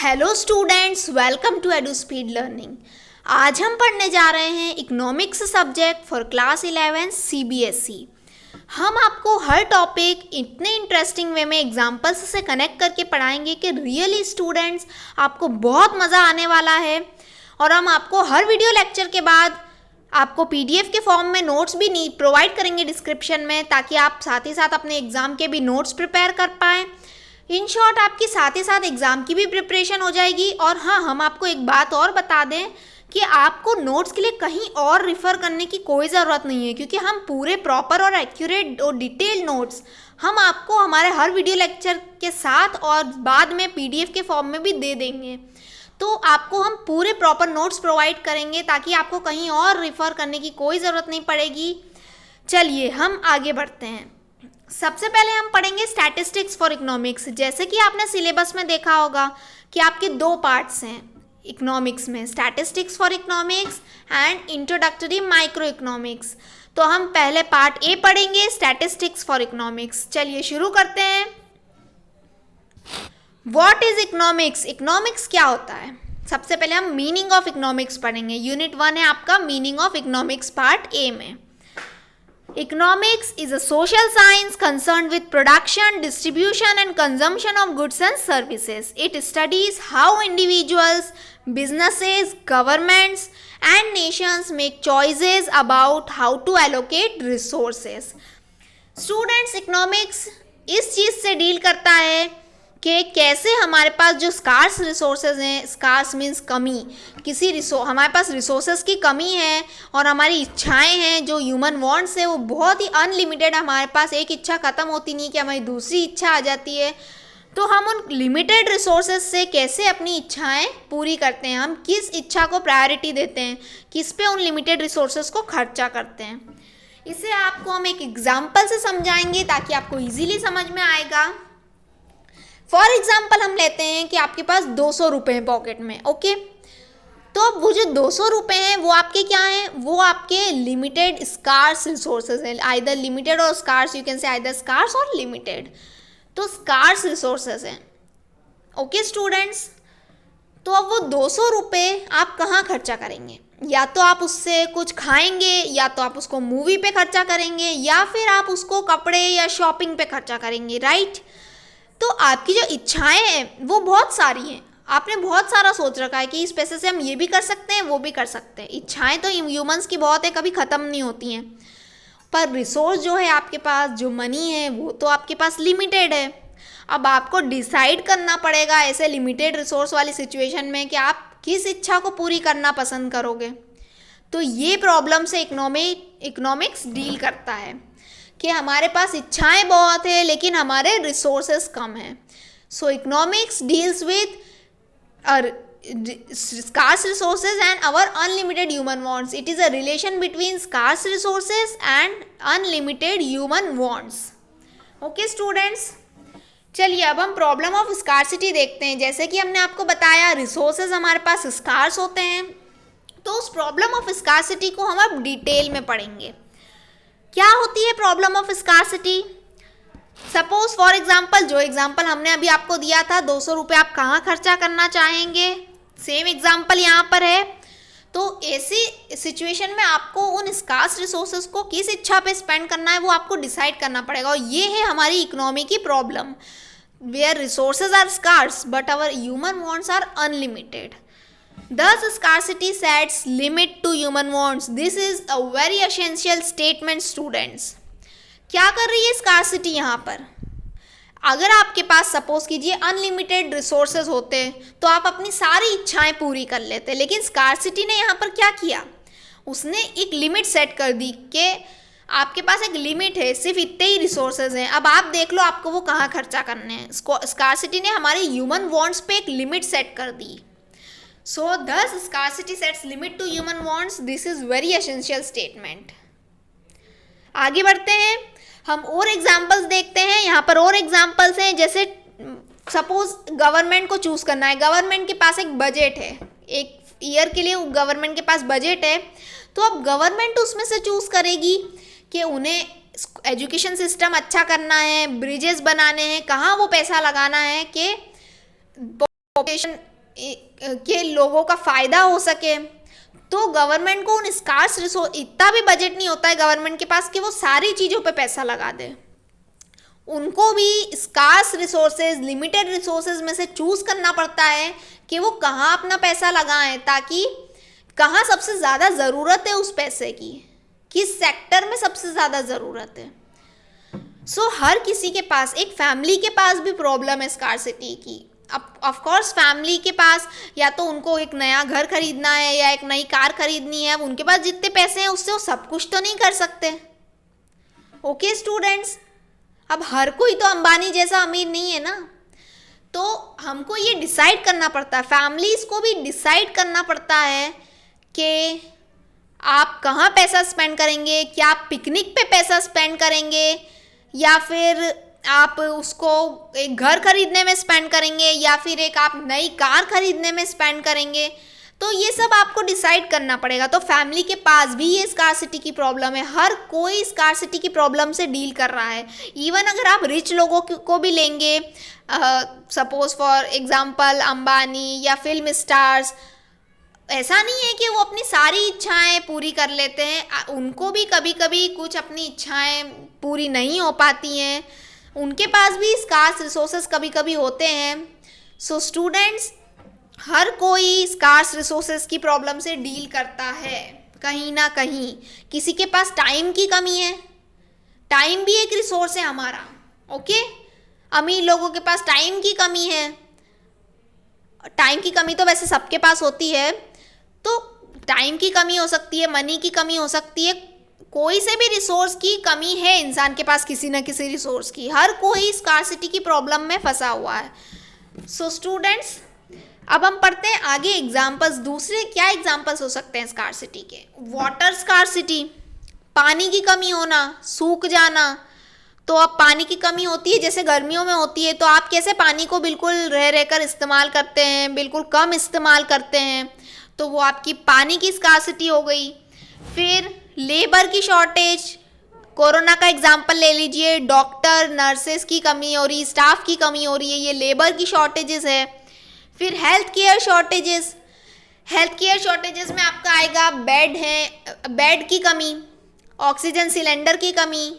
Hello students, welcome to edu speed learning. आज हम पढ़ने जा रहे हैं economics subject for class 11 CBSE। हम आपको हर टॉपिक इतने इंटरेस्टिंग वे में एग्जाम्पल्स से कनेक्ट करके पढ़ाएंगे कि रियली स्टूडेंट्स आपको बहुत मज़ा आने वाला है। और हम आपको हर वीडियो लेक्चर के बाद आपको PDF के फॉर्म में नोट्स भी प्रोवाइड करेंगे डिस्क्रिप्शन में, ताकि आप साथ ही साथ अपने एग्ज़ाम के भी नोट्स प्रिपेयर कर पाएँ। इन शॉर्ट आपकी साथ ही साथ एग्ज़ाम की भी प्रिपरेशन हो जाएगी। और हाँ, हम आपको एक बात और बता दें कि आपको नोट्स के लिए कहीं और रिफ़र करने की कोई ज़रूरत नहीं है, क्योंकि हम पूरे प्रॉपर और एक्यूरेट और डिटेल नोट्स हम आपको हमारे हर वीडियो लेक्चर के साथ और बाद में PDF के फॉर्म में भी दे देंगे। तो आपको हम पूरे प्रॉपर नोट्स प्रोवाइड करेंगे ताकि आपको कहीं और रिफ़र करने की कोई ज़रूरत नहीं पड़ेगी। चलिए हम आगे बढ़ते हैं। सबसे पहले हम पढ़ेंगे स्टैटिस्टिक्स फॉर इकोनॉमिक्स। जैसे कि आपने सिलेबस में देखा होगा कि आपके दो पार्ट्स हैं इकोनॉमिक्स में, statistics for economics and introductory micro economics. तो हम पहले पार्ट ए पढ़ेंगे, स्टैटिस्टिक्स फॉर इकोनॉमिक्स। चलिए शुरू करते हैं। What is economics? इकोनॉमिक्स क्या होता है? सबसे पहले हम मीनिंग ऑफ इकोनॉमिक्स पढ़ेंगे। यूनिट 1 है आपका meaning of economics part A में। Economics is a social science concerned with production, distribution and consumption of goods and services. It studies how individuals, businesses, governments and nations make choices about how to allocate resources. Students, economics इस चीज़ से deal करता है कि कैसे हमारे पास जो scars resources हैं, scars means कमी, हमारे पास रिसोर्सेज की कमी है और हमारी इच्छाएं हैं, जो ह्यूमन वांट्स है वो बहुत ही अनलिमिटेड। हमारे पास एक इच्छा ख़त्म होती नहीं कि हमारी दूसरी इच्छा आ जाती है। तो हम उन लिमिटेड रिसोर्सेज से कैसे अपनी इच्छाएं पूरी करते हैं, हम किस इच्छा को प्रायोरिटी देते हैं, किस पे उन लिमिटेड रिसोर्सेज को खर्चा करते हैं, इसे आपको हम एक एग्जाम्पल से समझाएंगे ताकि आपको ईजिली समझ में आएगा। फॉर एग्जाम्पल हम लेते हैं कि आपके पास 200 रुपये हैं पॉकेट में, ओके। तो अब वो जो 200 रुपये हैं वो आपके क्या हैं? वो आपके लिमिटेड स्कार्स रिसोर्सेज हैं। Either limited or scarce, you can say either scarce or limited. तो स्कार्स रिसोर्सेज हैं, ओके स्टूडेंट्स। तो अब वो 200 रुपये आप कहाँ खर्चा करेंगे? या तो आप उससे कुछ खाएंगे, या तो आप उसको मूवी पे खर्चा करेंगे, या फिर आप उसको कपड़े या शॉपिंग पे खर्चा करेंगे, राइट। तो आपकी जो इच्छाएं हैं वो बहुत सारी हैं। आपने बहुत सारा सोच रखा है कि इस पैसे से हम ये भी कर सकते हैं, वो भी कर सकते हैं। इच्छाएं तो ह्यूमंस की बहुत है, कभी ख़त्म नहीं होती हैं। पर रिसोर्स जो है आपके पास, जो मनी है, वो तो आपके पास लिमिटेड है। अब आपको डिसाइड करना पड़ेगा ऐसे लिमिटेड रिसोर्स वाली सिचुएशन में कि आप किस इच्छा को पूरी करना पसंद करोगे। तो ये प्रॉब्लम से इकोनॉमिक्स डील करता है कि हमारे पास इच्छाएं बहुत है लेकिन हमारे रिसोर्सेस कम हैं। So economics deals with scarce resources and our unlimited human wants. It is a relation between scarce resources and unlimited human wants. Okay students, चलिए अब हम प्रॉब्लम ऑफ स्कार्सिटी देखते हैं। जैसे कि हमने आपको बताया रिसोर्सेज हमारे पास स्कार्स होते हैं, तो उस प्रॉब्लम ऑफ स्कार्सिटी को हम अब डिटेल में पढ़ेंगे। क्या होती है problem of scarcity? Suppose for example, जो एग्जाम्पल हमने अभी आपको दिया था, 200 रुपये आप कहाँ खर्चा करना चाहेंगे, सेम एग्जाम्पल यहाँ पर है। तो ऐसी सिचुएशन में आपको उन स्कार्स रिसोर्सेज को किस इच्छा पे स्पेंड करना है वो आपको डिसाइड करना पड़ेगा। और ये है हमारी इकोनॉमी की problem, where resources are scarce but our human wants are unlimited. Thus, scarcity sets limit to human wants. This is a very essential statement, students. क्या कर रही है scarcity यहाँ पर? अगर आपके पास सपोज कीजिए अनलिमिटेड रिसोर्सेज होते तो आप अपनी सारी इच्छाएं पूरी कर लेते, लेकिन scarcity ने यहाँ पर क्या किया? उसने एक लिमिट सेट कर दी कि आपके पास एक लिमिट है, सिर्फ इतने ही रिसोर्सेज हैं, अब आप देख लो आपको वो कहाँ खर्चा करने हैं। scarcity ने हमारे ह्यूमन वॉन्ट्स पे एक लिमिट सेट कर दी। So thus scarcity sets limit to human wants. This is very essential statement. आगे बढ़ते हैं, हम और एग्जाम्पल्स देखते हैं। यहाँ पर और एग्जाम्पल्स हैं, जैसे सपोज गवर्नमेंट को चूज़ करना है। गवर्नमेंट के पास एक बजट है, एक ईयर के लिए गवर्नमेंट के पास बजट है। तो अब गवर्नमेंट उसमें से चूज़ करेगी कि उन्हें एजुकेशन सिस्टम अच्छा करना है, ब्रिजेस बनाने हैं, कहाँ वो पैसा लगाना है कि पॉपुलेशन के लोगों का फ़ायदा हो सके, तो गवर्नमेंट को उन स्कार्स रिसोर्स, इतना भी बजट नहीं होता है गवर्नमेंट के पास कि वो सारी चीज़ों पे पैसा लगा दे। उनको भी स्कार्स रिसोर्सेज, लिमिटेड रिसोर्सेज में से चूज़ करना पड़ता है कि वो कहाँ अपना पैसा लगाएं, ताकि कहाँ सबसे ज़्यादा ज़रूरत है उस पैसे की, किस सेक्टर में सबसे ज़्यादा ज़रूरत है। सो हर किसी के पास, एक फैमिली के पास भी प्रॉब्लम है स्कार्सिटी की। अब ऑफ कोर्स फैमिली के पास या तो उनको एक नया घर खरीदना है या एक नई कार खरीदनी है, उनके पास जितने पैसे हैं उससे वो सब कुछ तो नहीं कर सकते। ओके स्टूडेंट्स, अब हर कोई तो अंबानी जैसा अमीर नहीं है ना, तो हमको ये डिसाइड करना पड़ता है, फैमिलीज़ को भी डिसाइड करना पड़ता है कि आप कहाँ पैसा स्पेंड करेंगे, क्या आप पिकनिक पे पैसा स्पेंड करेंगे या फिर आप उसको एक घर खरीदने में स्पेंड करेंगे या फिर एक आप नई कार खरीदने में स्पेंड करेंगे। तो ये सब आपको डिसाइड करना पड़ेगा। तो फैमिली के पास भी ये स्कार्सिटी की प्रॉब्लम है, हर कोई स्कार्सिटी की प्रॉब्लम से डील कर रहा है। इवन अगर आप रिच लोगों को भी लेंगे, सपोज फॉर एग्जांपल अंबानी या फिल्म स्टार्स, ऐसा नहीं है कि वो अपनी सारी इच्छाएं पूरी कर लेते हैं, उनको भी कभी कभी कुछ अपनी इच्छाएं पूरी नहीं हो पाती हैं, उनके पास भी स्कार्स रिसोर्सेज कभी कभी होते हैं। सो स्टूडेंट्स, हर कोई स्कार्स रिसोर्सेज की प्रॉब्लम से डील करता है कहीं ना कहीं। किसी के पास टाइम की कमी है, टाइम भी एक रिसोर्स है हमारा। ओके, अमीर लोगों के पास टाइम की कमी है, टाइम की कमी तो वैसे सबके पास होती है, तो टाइम की कमी हो सकती है, मनी की कमी हो सकती है, कोई से भी रिसोर्स की कमी है इंसान के पास, किसी ना किसी रिसोर्स की। हर कोई स्कार्सिटी की प्रॉब्लम में फंसा हुआ है। सो स्टूडेंट्स, अब हम पढ़ते हैं आगे एग्जाम्पल्स। दूसरे क्या एग्जाम्पल्स हो सकते हैं स्कार्सिटी के? वाटर स्कार्सिटी, पानी की कमी होना, सूख जाना। तो अब पानी की कमी होती है, जैसे गर्मियों में होती है, तो आप कैसे पानी को बिल्कुल रह रहकर इस्तेमाल करते हैं, बिल्कुल कम इस्तेमाल करते हैं, तो वो आपकी पानी की स्कार्सिटी हो गई। फिर लेबर की शॉर्टेज, कोरोना का एग्जाम्पल ले लीजिए, डॉक्टर नर्सेस की कमी हो रही, स्टाफ की कमी हो रही है, ये लेबर की शॉर्टेजेस है। फिर health care shortages, health care shortages में आपका आएगा बेड है, बेड की कमी, ऑक्सीजन सिलेंडर की कमी।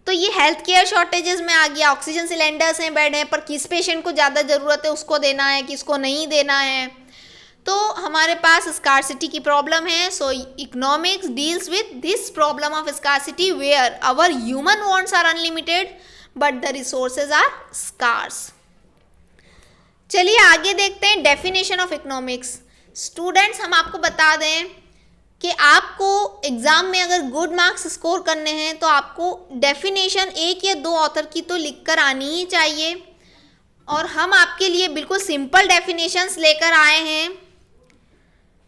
तो ये हेल्थ केयर शॉर्टेजेस में आ गया, ऑक्सीजन सिलेंडर्स हैं, बेड हैं, पर किस पेशेंट को ज़्यादा ज़रूरत है उसको देना है, किसको नहीं देना है, तो हमारे पास स्कार्सिटी की प्रॉब्लम है। So economics deals with this problem of scarcity where our human wants are unlimited but the resources are scarce. चलिए आगे देखते हैं डेफिनेशन ऑफ इकोनॉमिक्स। स्टूडेंट्स, हम आपको बता दें कि आपको एग्ज़ाम में अगर गुड मार्क्स स्कोर करने हैं तो आपको डेफिनेशन एक या दो ऑथर की तो लिख कर आनी ही चाहिए, और हम आपके लिए बिल्कुल सिंपल डेफिनेशंस लेकर आए हैं।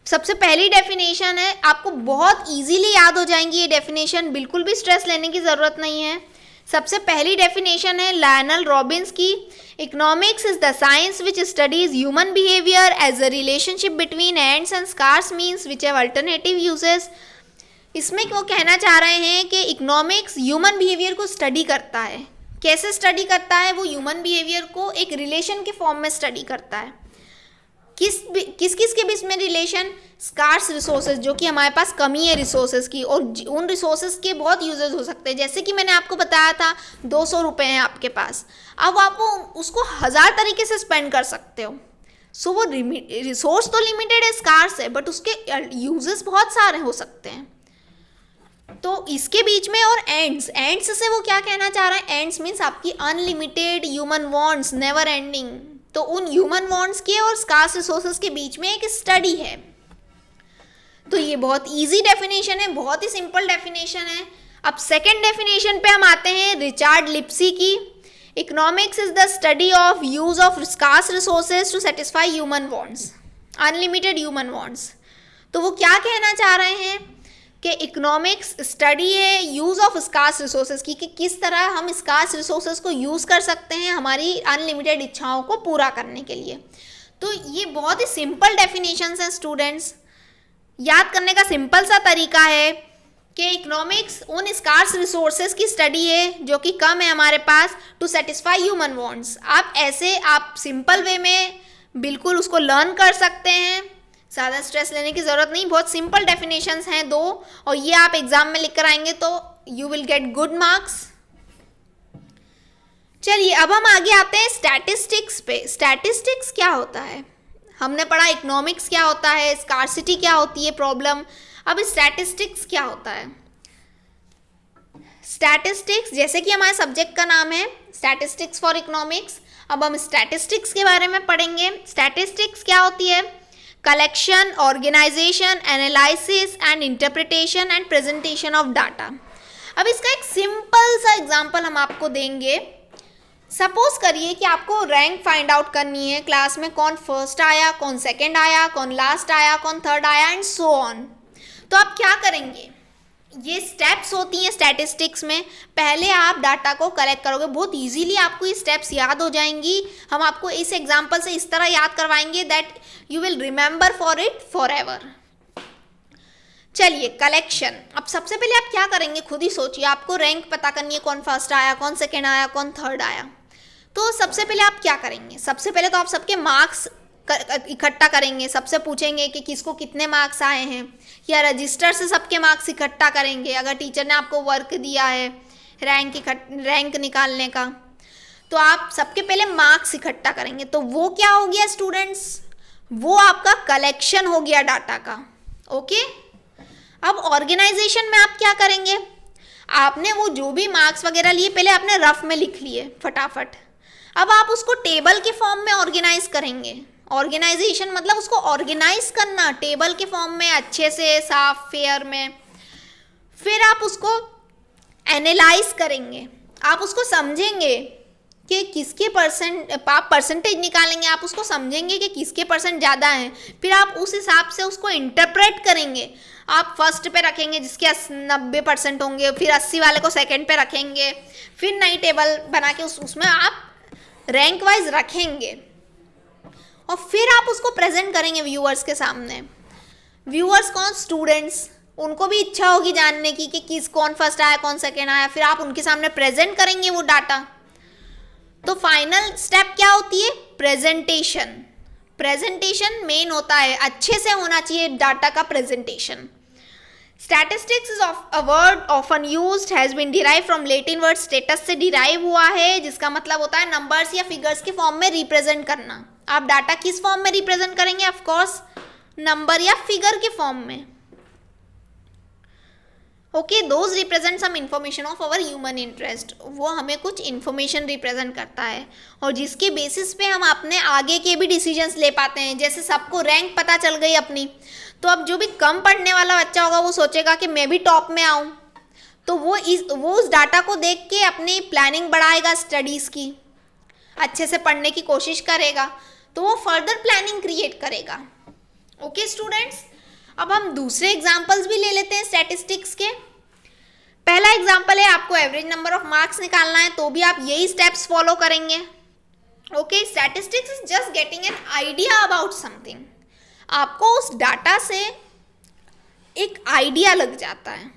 सबसे पहली डेफिनेशन है, आपको बहुत इजीली याद हो जाएंगी ये डेफिनेशन, बिल्कुल भी स्ट्रेस लेने की ज़रूरत नहीं है। सबसे पहली डेफिनेशन है लायनल रॉबिन्स की, economics is the science which studies human behaviour as a relationship between ends and scarce means which have alternative uses. इसमें वो कहना चाह रहे हैं कि इकोनॉमिक्स ह्यूमन बिहेवियर को स्टडी करता है। कैसे स्टडी करता है? वो ह्यूमन बिहेवियर को एक रिलेशन के फॉर्म में स्टडी करता है। किस किस के बीच में रिलेशन? स्कार्स रिसोर्सेज, जो कि हमारे पास कमी है रिसोर्सेज की, और उन रिसोर्सेज के बहुत यूजेस हो सकते हैं। जैसे कि मैंने आपको बताया था 200 रुपये हैं आपके पास, अब आप उसको 1000 तरीके से स्पेंड कर सकते हो। सो वो रिसोर्स तो लिमिटेड है, स्कार्स है, बट उसके यूजेस बहुत सारे हो सकते हैं। तो इसके बीच में, और एंड्स से वो क्या कहना चाह रहा है? एंड्स मीन्स आपकी unlimited human wants, never ending. तो उन ह्यूमन वांट्स के और स्कार्स रिसोर्सेज के बीच में एक स्टडी है। तो ये बहुत इजी डेफिनेशन है, बहुत ही सिंपल डेफिनेशन है। अब सेकंड डेफिनेशन पे हम आते हैं रिचार्ड लिप्सी की। Economics is the study of use of scarce resources to satisfy human wants, unlimited human wants. तो वो क्या कहना चाह रहे हैं कि इकोनॉमिक्स स्टडी है यूज़ ऑफ स्कार्स रिसोर्सेज की, कि किस तरह हम स्कार्स रिसोर्सेज को यूज़ कर सकते हैं हमारी अनलिमिटेड इच्छाओं को पूरा करने के लिए। तो ये बहुत ही सिंपल डेफिनेशंस हैं स्टूडेंट्स। याद करने का सिंपल सा तरीका है कि इकोनॉमिक्स उन स्कार्स रिसोर्सेज की स्टडी है जो कि कम है हमारे पास, टू सेटिस्फाई ह्यूमन वांट्स। आप सिंपल वे में बिल्कुल उसको लर्न कर सकते हैं, ज़्यादा स्ट्रेस लेने की ज़रूरत नहीं, बहुत सिंपल डेफिनेशंस हैं दो, और ये आप एग्जाम में लिख कर आएंगे तो you will get good marks. चलिए अब हम आगे आते हैं स्टैटिस्टिक्स पे। स्टैटिस्टिक्स क्या होता है? हमने पढ़ा इकोनॉमिक्स क्या होता है, स्कार्सिटी क्या होती है, प्रॉब्लम। अब स्टैटिस्टिक्स क्या होता है? स्टैटिस्टिक्स जैसे कि हमारे सब्जेक्ट का नाम है स्टैटिस्टिक्स फॉर इकोनॉमिक्स, अब हम स्टैटिस्टिक्स के बारे में पढ़ेंगे। स्टैटिस्टिक्स क्या होती है? Collection, organisation, analysis and interpretation and presentation of data. अब इसका एक सिंपल सा एग्जांपल हम आपको देंगे। सपोज करिए कि आपको रैंक फाइंड आउट करनी है, क्लास में कौन फर्स्ट आया, कौन सेकंड आया, कौन लास्ट आया, कौन थर्ड आया एंड सो ऑन। तो आप क्या करेंगे? ये स्टेप्स होती हैं स्टैटिस्टिक्स में। पहले आप डाटा को कलेक्ट करोगे, बहुत इजीली आपको ये स्टेप्स याद हो जाएंगी। हम आपको इस एग्जांपल से इस तरह याद करवाएंगे that you will remember for it for ever. चलिए कलेक्शन। अब सबसे पहले आप क्या करेंगे खुद ही सोचिए। आपको रैंक पता करनी है, कौन फर्स्ट आया, कौन सेकेंड आया, कौन थर्ड आया। तो सबसे पहले आप क्या करेंगे? सबसे पहले तो आप सबके मार्क्स इकट्ठा करेंगे, सबसे पूछेंगे कि किसको कितने मार्क्स आए हैं, या रजिस्टर से सबके मार्क्स इकट्ठा करेंगे अगर टीचर ने आपको वर्क दिया है रैंक निकालने का। तो आप सबके पहले मार्क्स इकट्ठा करेंगे। तो वो क्या हो गया स्टूडेंट्स? वो आपका कलेक्शन हो गया डाटा का। ओके। अब ऑर्गेनाइजेशन में आप क्या करेंगे? आपने वो जो भी मार्क्स वगैरह लिए पहले आपने रफ में लिख लिए फटाफट। अब आप उसको टेबल के फॉर्म में ऑर्गेनाइज करेंगे। ऑर्गेनाइजेशन मतलब उसको ऑर्गेनाइज करना टेबल के फॉर्म में, अच्छे से साफ फेयर में। फिर आप उसको एनालाइज करेंगे, आप उसको समझेंगे कि किसके आप परसेंटेज निकालेंगे, आप उसको समझेंगे कि किसके परसेंट ज़्यादा हैं। फिर आप उस हिसाब से उसको इंटरप्रेट करेंगे। आप फर्स्ट पे रखेंगे जिसके 90% होंगे, फिर 80 वाले को सेकंड पे रखेंगे, फिर नई टेबल बना के उसमें आप रैंक वाइज रखेंगे, और फिर आप उसको प्रेजेंट करेंगे व्यूअर्स के सामने। व्यूअर्स कौन? स्टूडेंट्स। उनको भी इच्छा होगी जानने की कि कौन फर्स्ट आया, कौन सेकेंड आया। फिर आप उनके सामने प्रेजेंट करेंगे वो डाटा। तो फाइनल स्टेप क्या होती है? प्रेजेंटेशन। प्रेजेंटेशन मेन होता है, अच्छे से होना चाहिए डाटा का presentation. Statistics is a word often used, has been derive from Latin word status से डिराइव हुआ है, जिसका मतलब होता है नंबर्स या फिगर्स के फॉर्म में रिप्रेजेंट करना। आप डाटा किस फॉर्म में रिप्रेजेंट करेंगे? ऑफ कोर्स नंबर या फिगर के फॉर्म में। Okay, those represent some information of our human interest. वो हमें कुछ इंफॉर्मेशन रिप्रेजेंट करता है, और जिसके बेसिस पे हम अपने आगे के भी डिसीजंस ले पाते हैं। जैसे सबको रैंक पता चल गई अपनी, तो अब जो भी कम पढ़ने वाला बच्चा होगा वो सोचेगा कि मैं भी टॉप में आऊँ, तो वो उस डाटा को देख के अपनी प्लानिंग बढ़ाएगा, स्टडीज़ की अच्छे से पढ़ने की कोशिश करेगा, तो वो फर्दर प्लानिंग क्रिएट करेगा। ओके स्टूडेंट्स, अब हम दूसरे एग्जाम्पल्स भी ले लेते हैं स्टैटिस्टिक्स के। पहला एग्जाम्पल है, आपको एवरेज नंबर ऑफ मार्क्स निकालना है, तो भी आप यही स्टेप्स फॉलो करेंगे। Okay, statistics is just getting an idea about something. आपको उस डाटा से एक आइडिया लग जाता है,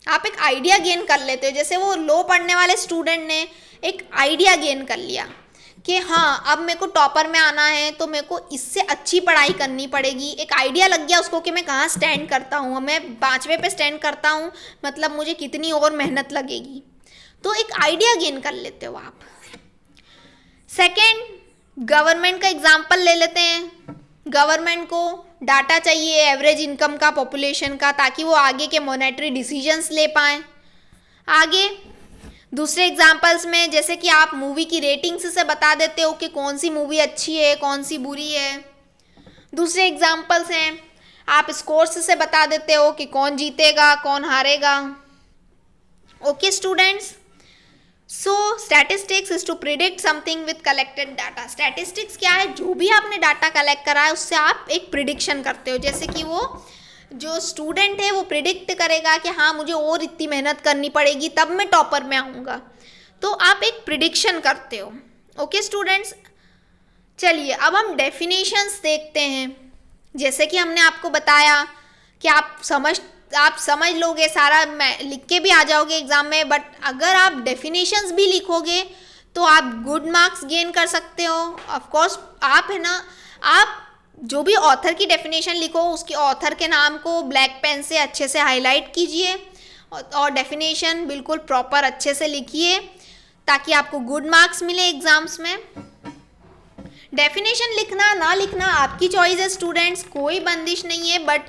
आप एक आइडिया गेन कर लेते हो। जैसे वो लो पढ़ने वाले स्टूडेंट ने एक आइडिया गेन कर लिया कि हाँ अब मेरे को टॉपर में आना है, तो मेरे को इससे अच्छी पढ़ाई करनी पड़ेगी। एक आइडिया लग गया उसको कि मैं कहाँ स्टैंड करता हूँ, मैं 5वें पे स्टैंड करता हूँ, मतलब मुझे कितनी और मेहनत लगेगी। तो एक आइडिया गेन कर लेते हो आप। सेकेंड, गवर्नमेंट का एग्जाम्पल ले लेते हैं। गवर्नमेंट को डाटा चाहिए एवरेज इनकम का, पॉपुलेशन का, ताकि वो आगे के मॉनेटरी डिसीजंस ले पाएँ। आगे दूसरे एग्जाम्पल्स में जैसे कि आप मूवी की रेटिंग्स से बता देते हो कि कौन सी मूवी अच्छी है, कौन सी बुरी है। दूसरे एग्जाम्पल्स हैं, आप स्कोर्स से बता देते हो कि कौन जीतेगा, कौन हारेगा। Okay students, so statistics is to predict something with collected data. Statistics क्या है? जो भी आपने डाटा कलेक्ट करा है उससे आप एक प्रिडिक्शन करते हो। जैसे कि वो जो स्टूडेंट है वो प्रिडिक्ट करेगा कि हाँ मुझे और इतनी मेहनत करनी पड़ेगी तब मैं टॉपर में आऊँगा, तो आप एक प्रिडिक्शन करते हो। ओके स्टूडेंट्स, चलिए अब हम डेफिनेशंस देखते हैं। जैसे कि हमने आपको बताया कि आप समझ लोगे सारा, मैं लिख के भी आ जाओगे एग्जाम में, बट अगर आप डेफिनेशंस भी लिखोगे तो आप गुड मार्क्स गेन कर सकते हो। ऑफ कोर्स आप है ना, आप जो भी ऑथर की डेफिनेशन लिखो उसके ऑथर के नाम को ब्लैक पेन से अच्छे से हाईलाइट कीजिए और डेफिनेशन बिल्कुल प्रॉपर अच्छे से लिखिए ताकि आपको गुड मार्क्स मिले एग्जाम्स में। डेफिनेशन लिखना ना लिखना आपकी चॉइस है स्टूडेंट्स, कोई बंदिश नहीं है, बट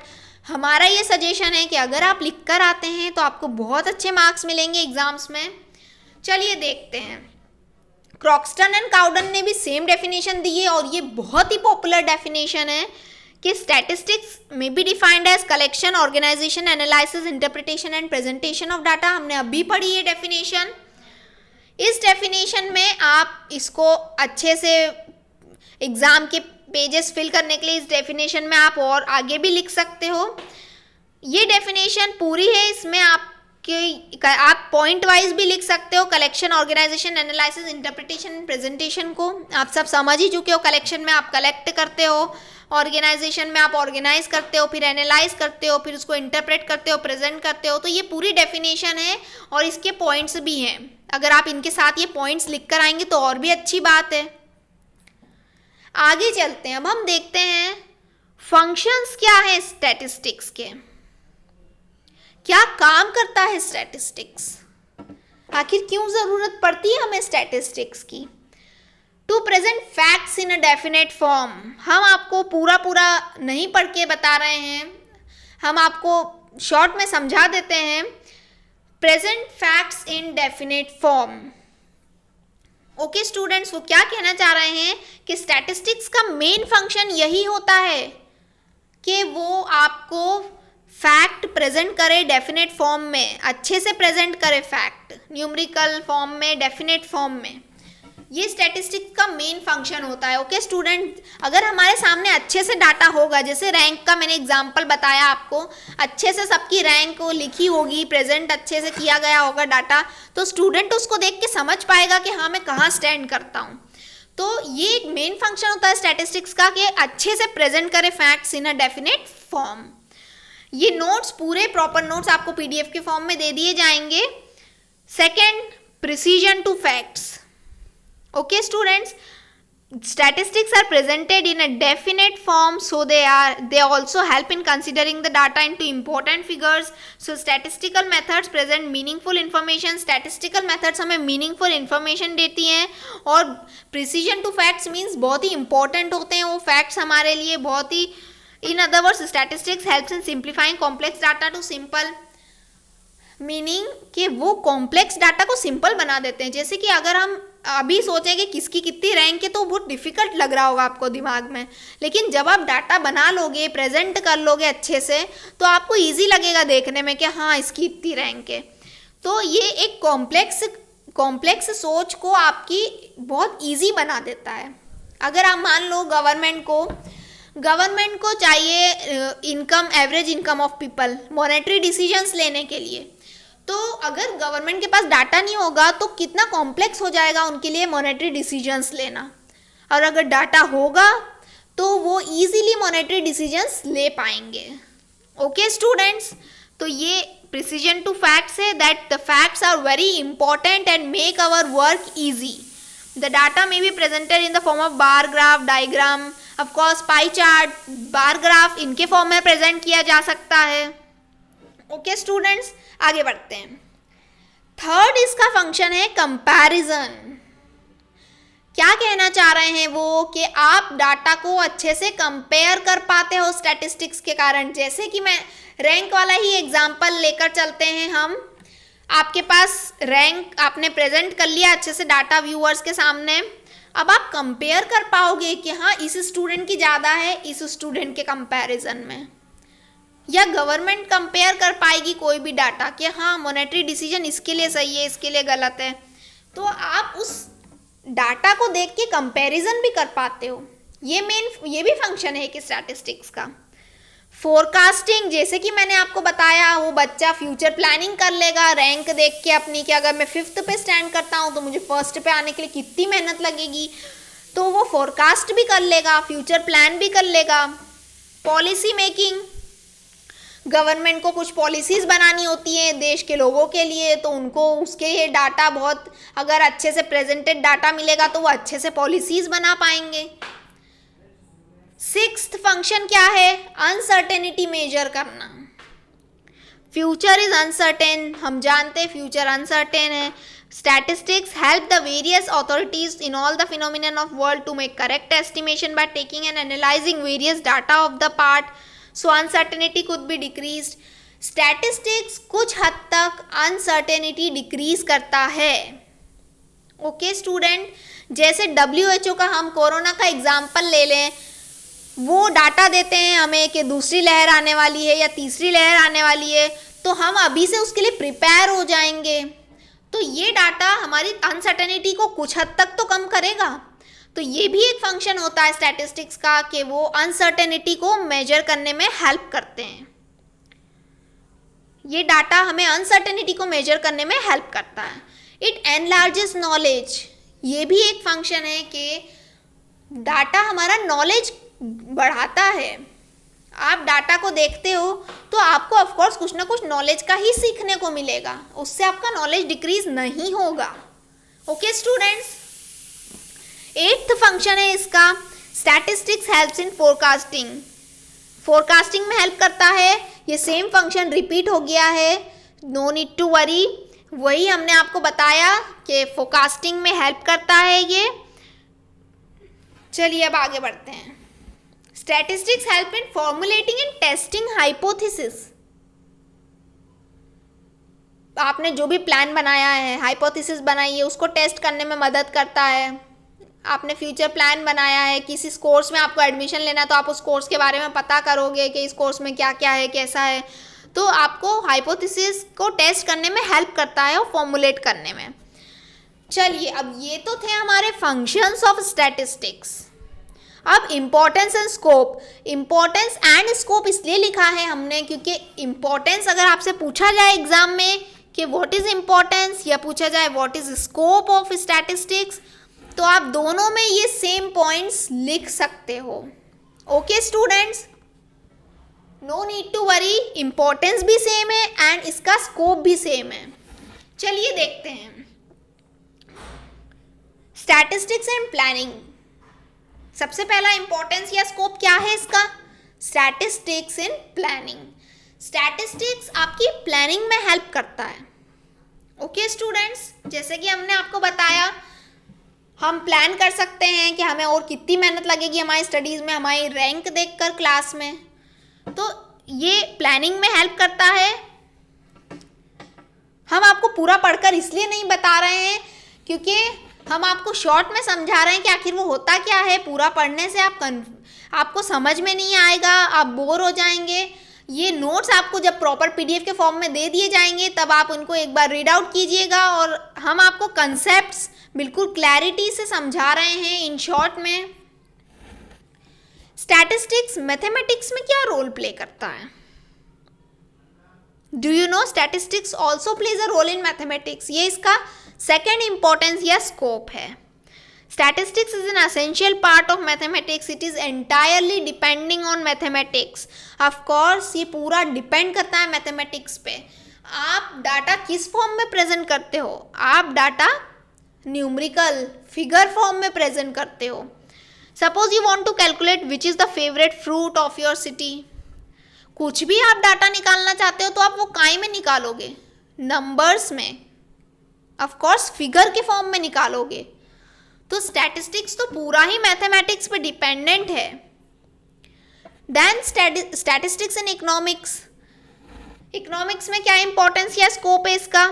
हमारा ये सजेशन है कि अगर आप लिख कर आते हैं तो आपको बहुत अच्छे मार्क्स मिलेंगे एग्जाम्स में। चलिए देखते हैं। क्रॉक्सटन एंड काउडन ने भी सेम डेफिनेशन दी है और ये बहुत ही पॉपुलर डेफिनेशन है कि स्टैटिस्टिक्स में be defined as collection, organisation, analysis, interpretation and presentation of data. हमने अभी पढ़ी ये डेफिनेशन। इस डेफिनेशन में आप इसको अच्छे से एग्जाम के पेजेस फिल करने के लिए इस डेफिनेशन में आप और आगे भी लिख सकते हो। ये डेफिनेशन पूरी है, इसमें आप पॉइंट वाइज भी लिख सकते हो। Collection, organisation, analysis, interpretation, presentation को आप सब समझ ही चुके हो। कलेक्शन में आप कलेक्ट करते हो, ऑर्गेनाइजेशन में आप ऑर्गेनाइज करते हो, फिर एनालाइज करते हो, फिर उसको इंटरप्रेट करते हो, प्रेजेंट करते हो। तो ये पूरी डेफिनेशन है और इसके पॉइंट्स भी हैं। अगर आप इनके साथ ये पॉइंट्स लिख कर आएंगे तो और भी अच्छी बात है। आगे चलते हैं। अब हम देखते हैं फंक्शंस क्या है स्टैटिस्टिक्स के, क्या काम करता है स्टैटिस्टिक्स, आखिर क्यों जरूरत पड़ती है हमें स्टैटिस्टिक्स की। To present facts in a definite form. हम आपको पूरा नहीं पढ़ के बता रहे हैं, हम आपको शॉर्ट में समझा देते हैं। प्रेजेंट फैक्ट्स इन डेफिनेट फॉर्म। ओके स्टूडेंट्स, वो क्या कहना चाह रहे हैं कि स्टैटिस्टिक्स का मेन फंक्शन यही होता है कि वो आपको फैक्ट प्रेजेंट करे डेफिनेट फॉर्म में, अच्छे से प्रेजेंट करे फैक्ट न्यूमेरिकल फॉर्म में, डेफिनेट फॉर्म में। ये स्टैटिस्टिक्स का मेन फंक्शन होता है। ओके स्टूडेंट, अगर हमारे सामने अच्छे से डाटा होगा, जैसे रैंक का मैंने एग्जांपल बताया आपको, अच्छे से सबकी रैंक लिखी होगी, प्रेजेंट अच्छे से किया गया होगा डाटा, तो स्टूडेंट उसको देख के समझ पाएगा कि हाँ मैं कहाँ स्टैंड करता हूँ। तो ये एक मेन फंक्शन होता है स्टैटिस्टिक्स का कि अच्छे से प्रेजेंट करे facts in a definite form. ये नोट्स पूरे प्रॉपर नोट्स आपको पीडीएफ के फॉर्म में दे दिए जाएंगे। Second, precision to facts. Okay students, statistics are presented in a definite form, so they also help in considering the data into important figures. So statistical methods present meaningful information. Statistical methods हमें meaningful information देती हैं और precision to facts means बहुत ही important होते हैं वो facts हमारे लिए, बहुत ही, in other words statistics helps in simplifying complex data to simple, meaning कि वो कॉम्प्लेक्स डाटा को सिंपल बना देते हैं। जैसे कि अगर हम अभी सोचें कि किसकी कितनी रैंक है तो बहुत डिफिकल्ट लग रहा होगा आपको दिमाग में, लेकिन जब आप डाटा बना लोगे, प्रेजेंट कर लोगे अच्छे से, तो आपको इजी लगेगा देखने में कि हाँ इसकी इतनी रैंक है। तो ये एक कॉम्प्लेक्स सोच को आपकी बहुत इजी बना देता है। अगर आप मान लो गवर्नमेंट को चाहिए income, average income of people monetary decisions लेने के लिए, तो अगर गवर्नमेंट के पास डाटा नहीं होगा तो कितना कॉम्प्लेक्स हो जाएगा उनके लिए मॉनेटरी डिसीजंस लेना, और अगर डाटा होगा तो वो इजीली मॉनेटरी डिसीजंस ले पाएंगे। ओके स्टूडेंट्स, तो ये प्रिसीजन टू फैक्ट्स है, that the facts are very important and make our work easy. The data may be presented in the form of bar graph, diagram, of course pie chart, bar graph, इनके form में present किया जा सकता है। Okay students, आगे बढ़ते हैं। Third इसका फंक्शन है कंपैरिजन। क्या कहना चाह रहे हैं वो कि आप डाटा को अच्छे से कंपेयर कर पाते हो स्टैटिस्टिक्स के कारण। जैसे कि मैं रैंक वाला ही एग्जांपल लेकर चलते हैं हम, आपके पास रैंक आपने प्रेजेंट कर लिया अच्छे से डाटा व्यूअर्स के सामने, अब आप कंपेयर कर पाओगे कि हाँ इस स्टूडेंट की ज़्यादा है इस स्टूडेंट के कंपैरिजन में, या गवर्नमेंट कंपेयर कर पाएगी कोई भी डाटा कि हाँ मॉनेटरी डिसीजन इसके लिए सही है इसके लिए गलत है, तो आप उस डाटा को देख के कंपैरिजन भी कर पाते हो। ये भी फंक्शन है कि स्टैटिस्टिक्स का। फोरकास्टिंग, जैसे कि मैंने आपको बताया, वो बच्चा फ्यूचर प्लानिंग कर लेगा रैंक देख के अपनी, कि अगर मैं 5th पे स्टैंड करता हूँ तो मुझे 1st पे आने के लिए कितनी मेहनत लगेगी, तो वो फोरकास्ट भी कर लेगा, फ्यूचर प्लान भी कर लेगा। पॉलिसी मेकिंग, गवर्नमेंट को कुछ पॉलिसीज़ बनानी होती हैं देश के लोगों के लिए, तो उनको उसके ये डाटा बहुत अगर अच्छे से प्रेजेंटेड डाटा मिलेगा तो वो अच्छे से पॉलिसीज़ बना पाएंगे। सिक्स्थ फंक्शन क्या है? अनसर्टेनिटी मेजर करना। फ्यूचर इज अनसर्टेन, हम जानते हैं फ्यूचर अनसर्टेन है। Statistics help the various authorities in all the phenomenon of world to make correct estimation by taking and analysing various data of the part, so uncertainty could be decreased. Statistics कुछ हद तक uncertainty decrease करता है। Okay student, जैसे WHO का हम corona का example ले लें, वो डाटा देते हैं हमें कि दूसरी लहर आने वाली है या तीसरी लहर आने वाली है, तो हम अभी से उसके लिए प्रिपेयर हो जाएंगे। तो ये डाटा हमारी अनसर्टेनिटी को कुछ हद तक तो कम करेगा। तो ये भी एक फंक्शन होता है स्टैटिस्टिक्स का कि वो अनसर्टेनिटी को मेजर करने में हेल्प करते हैं। ये डाटा हमें अनसर्टेनिटी को मेजर करने में हेल्प करता है। इट एनलार्जेस नॉलेज, ये भी एक फंक्शन है कि डाटा हमारा नॉलेज बढ़ाता है। आप डाटा को देखते हो तो आपको ऑफकोर्स कुछ ना कुछ नॉलेज का ही सीखने को मिलेगा, उससे आपका नॉलेज डिक्रीज नहीं होगा। ओके स्टूडेंट्स, एट्थ फंक्शन है इसका, statistics helps in forecasting. Forecasting में हेल्प करता है। ये सेम फंक्शन रिपीट हो गया है, नो नीड टू वरी। वही हमने आपको बताया कि फोरकास्टिंग में हेल्प करता है ये। चलिए अब आगे बढ़ते हैं। Statistics help in formulating and testing hypothesis. आपने जो भी प्लान बनाया है, हाइपोथेसिस बनाई है, उसको टेस्ट करने में मदद करता है। आपने फ्यूचर प्लान बनाया है, किसी कोर्स में आपको एडमिशन लेना है तो आप उस कोर्स के बारे में पता करोगे कि इस कोर्स में क्या क्या है, कैसा है, तो आपको हाइपोथेसिस को टेस्ट करने में हेल्प करता है और फॉर्मुलेट करने में। चलिए अब ये तो थे हमारे फंक्शंस ऑफ स्टैटिस्टिक्स। अब importance and scope. Importance and scope इसलिए लिखा है हमने क्योंकि इम्पोर्टेंस अगर आपसे पूछा जाए एग्जाम में कि व्हाट इज इम्पोर्टेंस या पूछा जाए what is scope of statistics, तो आप दोनों में ये सेम पॉइंट्स लिख सकते हो। Okay students, no need to worry, importance भी सेम है एंड इसका स्कोप भी सेम है। चलिए देखते हैं स्टैटिस्टिक्स एंड प्लानिंग। सबसे पहला इंपॉर्टेंस या स्कोप क्या है इसका? Statistics in planning. स्टैटिस्टिक्स आपकी प्लानिंग में हेल्प करता है। ओके स्टूडेंट्स, जैसे कि हमने आपको बताया हम प्लान कर सकते हैं कि हमें और कितनी मेहनत लगेगी हमारी स्टडीज़ में, हमारी रैंक देखकर क्लास में, तो ये प्लानिंग में हेल्प करता है। हम आपको पूरा पढ़कर इसलिए नहीं बता रहे हैं क्योंकि हम आपको शॉर्ट में समझा रहे हैं कि आखिर वो होता क्या है। पूरा पढ़ने से आपको समझ में नहीं आएगा, आप बोर हो जाएंगे। ये नोट्स आपको जब प्रॉपर PDF के फॉर्म में दे दिए जाएंगे तब आप उनको एक बार रीड आउट कीजिएगा, और हम आपको कंसेप्ट्स बिल्कुल क्लैरिटी से समझा रहे हैं इन शॉर्ट में। स्टैटिस्टिक्स मैथमेटिक्स में क्या रोल प्ले करता है? Do you know statistics also plays a role in mathematics. ये इसका सेकेंड इंपॉर्टेंस या स्कोप है। Statistics is an essential part of mathematics. It is entirely depending on mathematics. Of course, ये पूरा डिपेंड करता है मैथमेटिक्स पे। आप डाटा किस फॉर्म में प्रेजेंट करते हो? आप डाटा न्यूमरिकल फिगर फॉर्म में प्रेजेंट करते हो। Suppose you want to calculate which is the favourite fruit of your city. कुछ भी आप डाटा निकालना चाहते हो तो आप वो काय में निकालोगे? नंबर्स में, ऑफ कोर्स फिगर के फॉर्म में निकालोगे। तो स्टैटिस्टिक्स तो पूरा ही मैथमेटिक्स पे डिपेंडेंट है। Then statistics in economics. Economics में क्या इंपॉर्टेंस या स्कोप है इसका?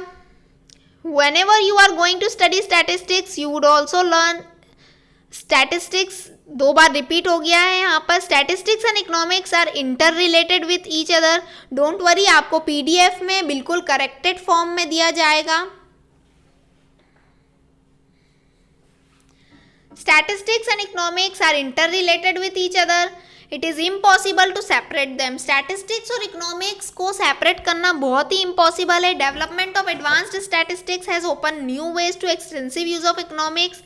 Whenever you are going to study statistics you would also learn statistics. 2 बार रिपीट हो गया है यहाँ पर। Statistics and economics are interrelated with each other. Don't worry, आपको PDF में बिल्कुल करेक्टेड फॉर्म में दिया जाएगा। Statistics and economics are interrelated with each other. It is impossible to separate them. Statistics और economics को separate करना बहुत ही impossible है. Development of advanced statistics has opened new ways to extensive use of economics.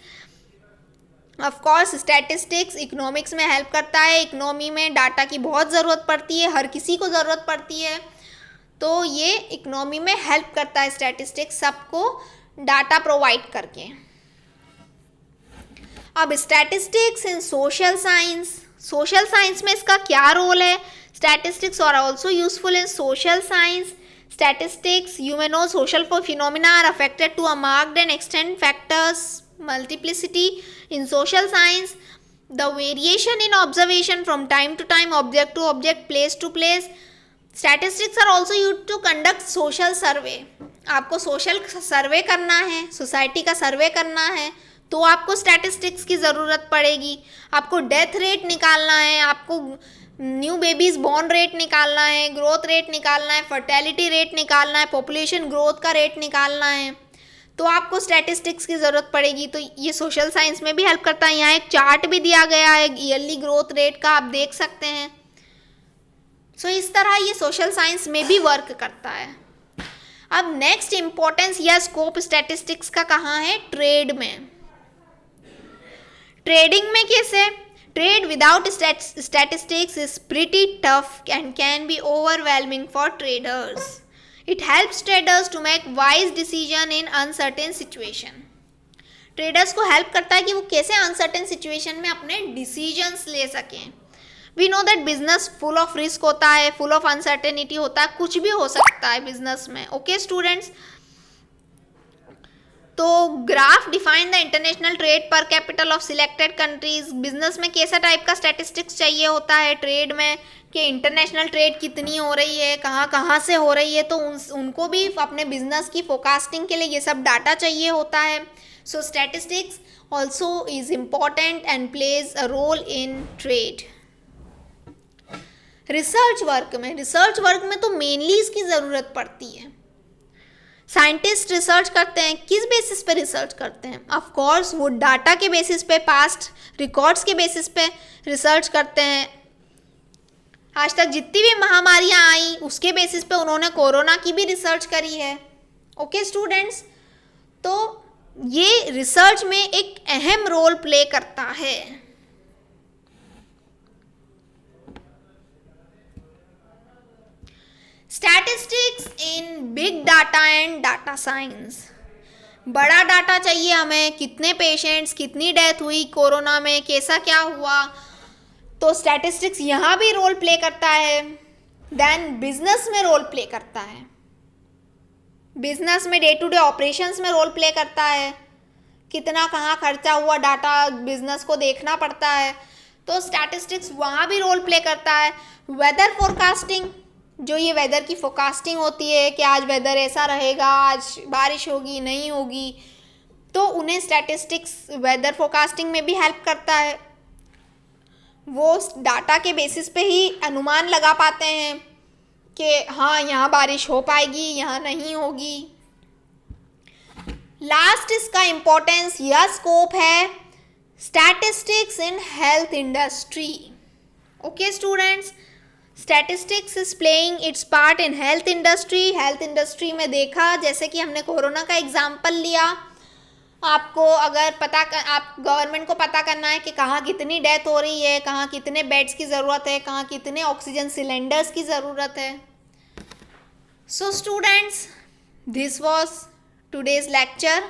Of course statistics economics में help करता है। Economy में data की बहुत ज़रूरत पड़ती है, हर किसी को ज़रूरत पड़ती है, तो ये इकोनॉमी में हेल्प करता है स्टैटिस्टिक्स सबको डाटा प्रोवाइड करके। अब स्टैटिस्टिक्स इन सोशल साइंस में इसका क्या रोल है? Statistics are also useful in social science. Statistics, you may know, social phenomena are affected to a marked and extent factors multiplicity. In social science, the variation in observation from time to time, object to object, place to place. Statistics are also used to conduct social survey. आपको social सर्वे करना है, society का सर्वे करना है, तो आपको statistics की ज़रूरत पड़ेगी। आपको डेथ रेट निकालना है, आपको न्यू बेबीज बॉर्न रेट निकालना है, ग्रोथ रेट निकालना है, फर्टेलिटी रेट निकालना है, पॉपुलेशन ग्रोथ का रेट निकालना है, तो आपको स्टैटिस्टिक्स की ज़रूरत पड़ेगी। तो ये सोशल साइंस में भी हेल्प करता है। यहाँ एक चार्ट भी दिया गया है ईयरली ग्रोथ रेट का, आप देख सकते हैं। सो इस तरह ये सोशल साइंस में भी वर्क करता है। अब नेक्स्ट इम्पोर्टेंस या स्कोप स्टैटिस्टिक्स का कहाँ है? ट्रेड में। ट्रेडिंग में कैसे? Trade without statistics is pretty tough and can be overwhelming for traders. It helps traders to make wise decision in uncertain situation. Traders को help करता है कि वो कैसे uncertain situation में अपने decisions ले सकें। We know that business full of risk होता है, full of uncertainty होता है, कुछ भी हो सकता है business में। Okay students? तो graph define the international trade पर capital of selected countries. Business में कैसा टाइप का स्टैटिस्टिक्स चाहिए होता है ट्रेड में, कि इंटरनेशनल ट्रेड कितनी हो रही है, कहाँ कहाँ से हो रही है, तो उनको भी अपने बिजनेस की फोरकास्टिंग के लिए ये सब डाटा चाहिए होता है। So statistics also is important and plays a role in trade. Research work में तो मेनली इसकी ज़रूरत पड़ती है। साइंटिस्ट रिसर्च करते हैं, किस बेसिस पे रिसर्च करते हैं? ऑफ कोर्स वो डाटा के बेसिस पे, पास्ट रिकॉर्ड्स के बेसिस पे रिसर्च करते हैं। आज तक जितनी भी महामारियां आई उसके बेसिस पे उन्होंने कोरोना की भी रिसर्च करी है। ओके स्टूडेंट्स, तो ये रिसर्च में एक अहम रोल प्ले करता है। Statistics in big data and data science. बड़ा डाटा चाहिए हमें, कितने पेशेंट्स, कितनी डेथ हुई कोरोना में, कैसा क्या हुआ, तो स्टैटिस्टिक्स यहाँ भी रोल प्ले करता है। देन बिजनेस में रोल प्ले करता है, बिजनेस में डे टू डे ऑपरेशंस में रोल प्ले करता है, कितना कहाँ खर्चा हुआ डाटा बिजनेस को देखना पड़ता है, तो स्टैटिस्टिक्स वहाँ भी रोल प्ले करता है। वेदर फोरकास्टिंग, जो ये वेदर की फोरकास्टिंग होती है कि आज वेदर ऐसा रहेगा, आज बारिश होगी नहीं होगी, तो उन्हें स्टैटिस्टिक्स वेदर फोरकास्टिंग में भी हेल्प करता है। वो डाटा के बेसिस पे ही अनुमान लगा पाते हैं कि हाँ यहाँ बारिश हो पाएगी, यहाँ नहीं होगी। लास्ट इसका इम्पोर्टेंस या स्कोप है statistics in health industry. Okay students, statistics is playing it's part in health industry. Health industry में देखा, जैसे कि हमने कोरोना का एग्जाम्पल लिया, आपको अगर आप गवर्नमेंट को पता करना है कि कहाँ कितनी डेथ हो रही है, कहाँ कितने बेड्स की ज़रूरत है, कहाँ कितने ऑक्सीजन सिलेंडर्स की ज़रूरत है। So students, this was today's lecture.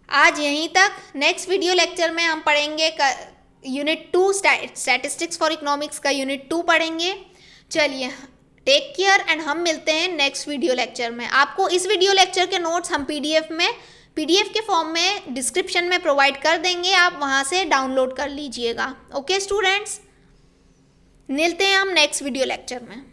आज यहीं तक। नेक्स्ट वीडियो लेक्चर में हम पढ़ेंगे यूनिट 2 स्टैटिस्टिक्स फॉर इकोनॉमिक्स का यूनिट 2 पढ़ेंगे। चलिए, टेक केयर एंड हम मिलते हैं नेक्स्ट वीडियो लेक्चर में। आपको इस वीडियो लेक्चर के नोट्स हम पीडीएफ के फॉर्म में डिस्क्रिप्शन में प्रोवाइड कर देंगे, आप वहाँ से डाउनलोड कर लीजिएगा। ओके स्टूडेंट्स, मिलते हैं हम नेक्स्ट वीडियो लेक्चर में।